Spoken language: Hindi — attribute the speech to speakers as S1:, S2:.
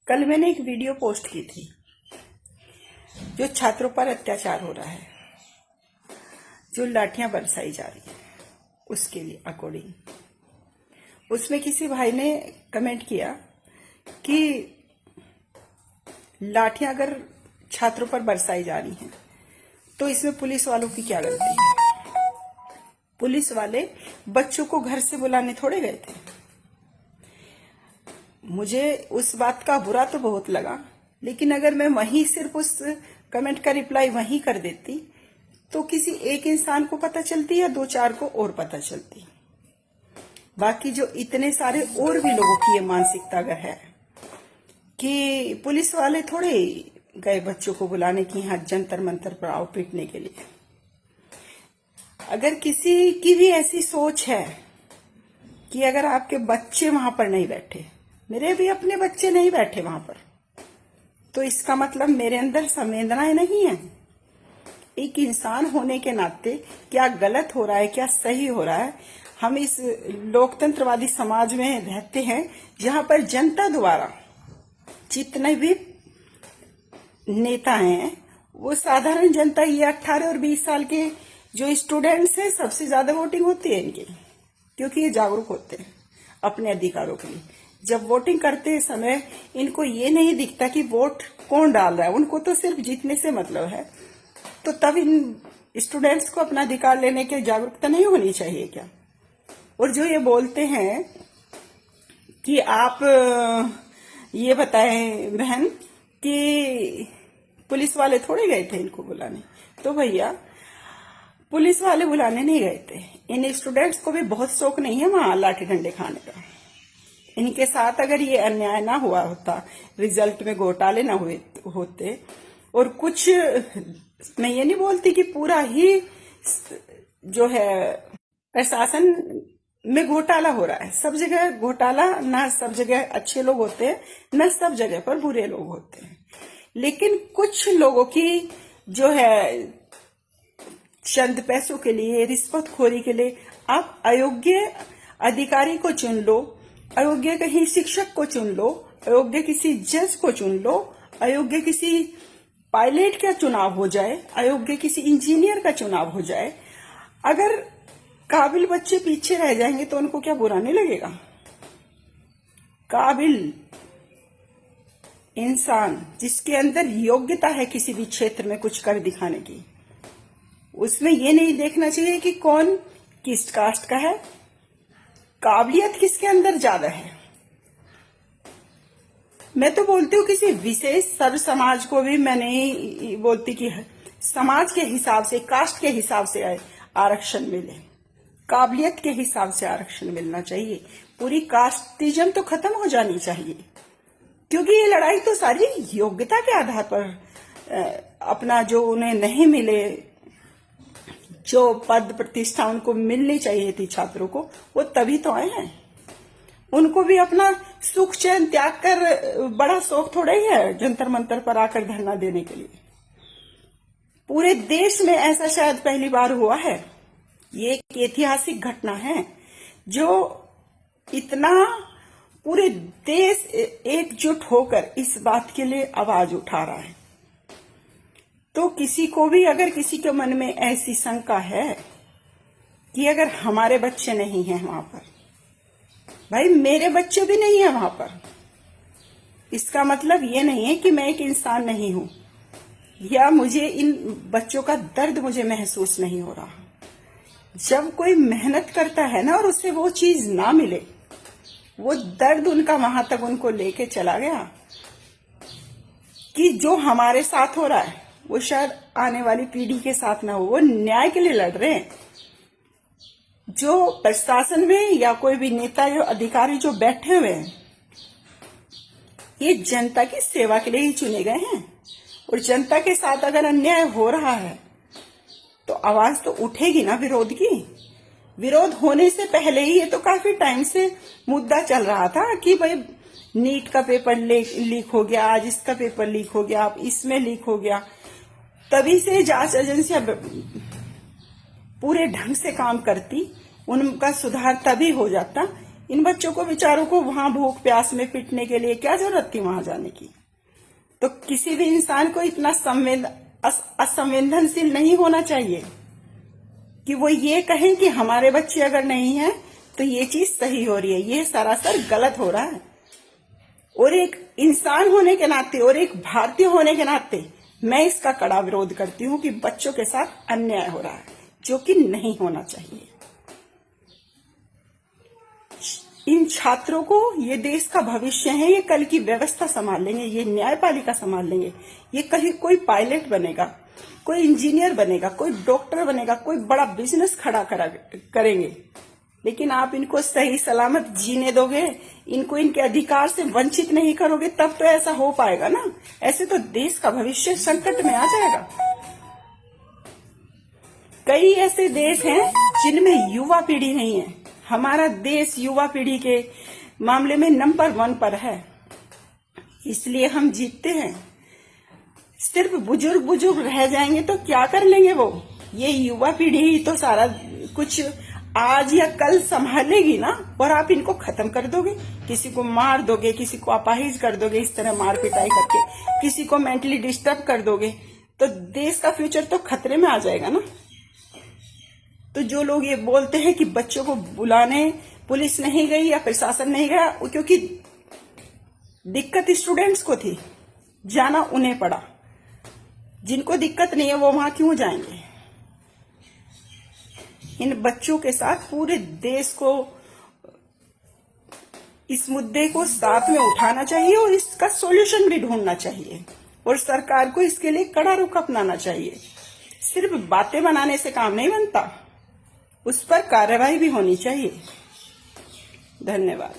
S1: कल मैंने एक वीडियो पोस्ट की थी जो छात्रों पर अत्याचार हो रहा है, जो लाठियां बरसाई जा रही है उसके लिए अकॉर्डिंग। उसमें किसी भाई ने कमेंट किया कि लाठियां अगर छात्रों पर बरसाई जा रही हैं तो इसमें पुलिस वालों की क्या गलती है। पुलिस वाले बच्चों को घर से बुलाने थोड़े गए थे। मुझे उस बात का बुरा तो बहुत लगा, लेकिन अगर मैं वहीं सिर्फ उस कमेंट का रिप्लाई वहीं कर देती तो किसी एक इंसान को पता चलती या दो चार को और पता चलती। बाकी जो इतने सारे और भी लोगों की ये मानसिकता अगर है कि पुलिस वाले थोड़े गए बच्चों को बुलाने की यहाँ जंतर मंतर पर आओ पीटने के लिए। अगर किसी की भी ऐसी सोच है कि अगर आपके बच्चे वहां पर नहीं बैठे, मेरे भी अपने बच्चे नहीं बैठे वहां पर, तो इसका मतलब मेरे अंदर संवेदनाएं नहीं है। एक इंसान होने के नाते क्या गलत हो रहा है क्या सही हो रहा है। हम इस लोकतंत्रवादी समाज में रहते हैं जहां पर जनता द्वारा जितने भी नेता हैं वो साधारण जनता, ये 18 और 20 साल के जो स्टूडेंट्स हैं सबसे ज्यादा वोटिंग होती है इनकी, क्योंकि ये जागरूक होते हैं अपने अधिकारों के लिए। जब वोटिंग करते समय इनको ये नहीं दिखता कि वोट कौन डाल रहा है, उनको तो सिर्फ जीतने से मतलब है। तो तब इन स्टूडेंट्स को अपना अधिकार लेने की जागरूकता नहीं होनी चाहिए क्या। और जो ये बोलते हैं कि आप ये बताएं बहन कि पुलिस वाले थोड़े गए थे इनको बुलाने, तो भैया पुलिस वाले बुलाने नहीं गए थे। इन स्टूडेंट्स को भी बहुत शौक नहीं है वहां लाठी डंडे खाने का। इनके साथ अगर ये अन्याय ना हुआ होता, रिजल्ट में घोटाले ना हुए होते, और कुछ मैं ये नहीं बोलती कि पूरा ही जो है प्रशासन में घोटाला हो रहा है। सब जगह घोटाला, ना सब जगह अच्छे लोग होते हैं, ना सब जगह पर बुरे लोग होते हैं। लेकिन कुछ लोगों की जो है चंद पैसों के लिए, रिश्वतखोरी के लिए आप अयोग्य अधिकारी को चुन लो, अयोग्य कहीं शिक्षक को चुन लो, अयोग्य किसी जज को चुन लो, अयोग्य किसी पायलट का चुनाव हो जाए, अयोग्य किसी इंजीनियर का चुनाव हो जाए। अगर काबिल बच्चे पीछे रह जाएंगे तो उनको क्या बुरा नहीं लगेगा। काबिल इंसान जिसके अंदर योग्यता है किसी भी क्षेत्र में कुछ कर दिखाने की, उसमें ये नहीं देखना चाहिए कि कौन किस कास्ट का है, काबिलियत किसके अंदर ज्यादा है। मैं तो बोलती हूँ किसी विशेष सर्व समाज को भी मैं नहीं बोलती कि समाज के हिसाब से, कास्ट के हिसाब से आरक्षण मिले, काबिलियत के हिसाब से आरक्षण मिलना चाहिए। पूरी कास्टिज्म तो खत्म हो जानी चाहिए, क्योंकि ये लड़ाई तो सारी योग्यता के आधार पर अपना जो उन्हें नहीं मिले, जो पद प्रतिष्ठा उनको मिलनी चाहिए थी छात्रों को, वो तभी तो आए हैं। उनको भी अपना सुख चैन त्याग कर बड़ा शौक थोड़ा ही है जंतर मंतर पर आकर धरना देने के लिए। पूरे देश में ऐसा शायद पहली बार हुआ है। ये एक ऐतिहासिक घटना है जो इतना पूरे देश एकजुट होकर इस बात के लिए आवाज उठा रहा है। तो किसी को भी अगर किसी के मन में ऐसी शंका है कि अगर हमारे बच्चे नहीं हैं वहां पर, भाई मेरे बच्चे भी नहीं है वहां पर, इसका मतलब ये नहीं है कि मैं एक इंसान नहीं हूं या मुझे इन बच्चों का दर्द मुझे महसूस नहीं हो रहा। जब कोई मेहनत करता है ना और उससे वो चीज ना मिले, वो दर्द उनका वहां तक उनको लेके चला गया कि जो हमारे साथ हो रहा है वो शायद आने वाली पीढ़ी के साथ ना हो। वो न्याय के लिए लड़ रहे हैं। जो प्रशासन में या कोई भी नेता, जो अधिकारी जो बैठे हुए हैं, ये जनता की सेवा के लिए ही चुने गए हैं। और जनता के साथ अगर अन्याय हो रहा है तो आवाज तो उठेगी ना विरोध की। विरोध होने से पहले ही ये तो काफी टाइम से मुद्दा चल रहा था कि भाई नीट का पेपर लीक हो गया, आज इसका पेपर लीक हो गया, अब इसमें लीक हो गया। तभी से जांच एजेंसियां पूरे ढंग से काम करती, उनका सुधार तभी हो जाता इन बच्चों को बेचारों को वहां भूख प्यास में पिटने के लिए क्या जरूरत थी वहां जाने की। तो किसी भी इंसान को इतना असंवेदनशील नहीं होना चाहिए कि वो ये कहें कि हमारे बच्चे अगर नहीं है तो ये चीज सही हो रही है। ये सरासर गलत हो रहा है। और एक इंसान होने के नाते और एक भारतीय होने के नाते मैं इसका कड़ा विरोध करती हूँ कि बच्चों के साथ अन्याय हो रहा है, जो कि नहीं होना चाहिए। इन छात्रों को, ये देश का भविष्य है, ये कल की व्यवस्था संभाल लेंगे, ये न्यायपालिका संभाल लेंगे। ये कहीं कोई पायलट बनेगा, कोई इंजीनियर बनेगा, कोई डॉक्टर बनेगा, कोई बड़ा बिजनेस खड़ा करेंगे। लेकिन आप इनको सही सलामत जीने दोगे, इनको इनके अधिकार से वंचित नहीं करोगे, तब तो ऐसा हो पाएगा ना। ऐसे तो देश का भविष्य संकट में आ जाएगा। कई ऐसे देश हैं जिनमें युवा पीढ़ी नहीं है। हमारा देश युवा पीढ़ी के मामले में नंबर 1 पर है, इसलिए हम जीतते हैं। सिर्फ बुजुर्ग रह जाएंगे तो क्या कर लेंगे वो। ये युवा पीढ़ी ही तो सारा कुछ आज या कल संभालेगी ना, और आप इनको खत्म कर दोगे। किसी को मार दोगे, किसी को अपाहिज कर दोगे, इस तरह मार पिटाई करके किसी को मेंटली डिस्टर्ब कर दोगे, तो देश का फ्यूचर तो खतरे में आ जाएगा ना। तो जो लोग ये बोलते हैं कि बच्चों को बुलाने पुलिस नहीं गई या प्रशासन नहीं गया, क्योंकि दिक्कत स्टूडेंट्स को थी, जाना उन्हें पड़ा। जिनको दिक्कत नहीं है वो वहां क्यों जाएंगे। इन बच्चों के साथ पूरे देश को इस मुद्दे को साथ में उठाना चाहिए और इसका सॉल्यूशन भी ढूंढना चाहिए, और सरकार को इसके लिए कड़ा रुख अपनाना चाहिए। सिर्फ बातें बनाने से काम नहीं बनता, उस पर कार्रवाई भी होनी चाहिए। धन्यवाद।